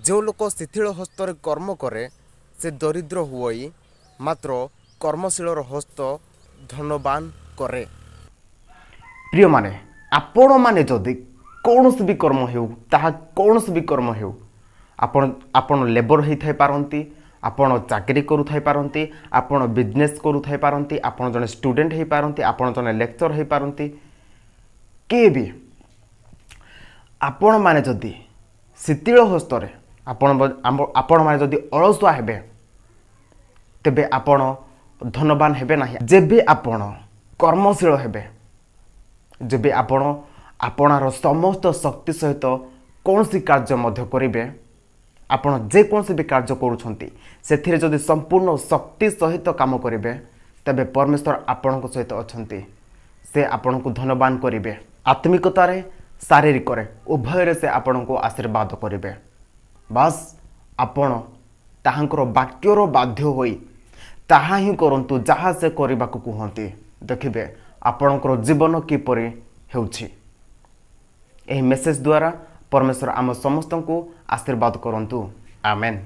जो लोक शिथिल हस्तर कर्म करे से दरिद्र हुई मात्र कर्मशील हस्त धनवान करे। प्रिय माने आपण माने जदि कौन भी कर्म हो ताहा कौन भी कर्म हो आपण लेबर हो थाई पारंती, आपण चाकरी करू थाई पारंती, आपण बिजनेस करू थाई पारंती, आपण जने स्टूडेंट हो पारंती, आपण जने लेक्चर हो पारंती, के भी आपण माने जदि शिथिल हस्तरे आपण माने जदि अलसुआ हेबे तेबे आपण धनवान हेबे नाही। जेबे आपण कर्मशील हेबे, जेबे आपण आपणार समस्त शक्ति सहित कौन सी कार्य मध्य करेंगे, आपण जे कौन भी कार्य करुछंती सेथिरे जदि संपूर्ण शक्ति सहित काम करेंगे तेबे परमेश्वर आपण सहित अछंती, से आपण को धनवान करेंगे। आत्मिकतारे शारीरिक उभय से आपण को आशीर्वाद करेंगे। बस आपण ताहांकर वाक्यर बाध्य होई ताहा ही करंतु जहाँ से करने को कहते, देखिए आपणकर जीवन किपरि हेउछि। एही मेसेज द्वारा परमेश्वर आम समस्त को आशीर्वाद करंतु। आमेन।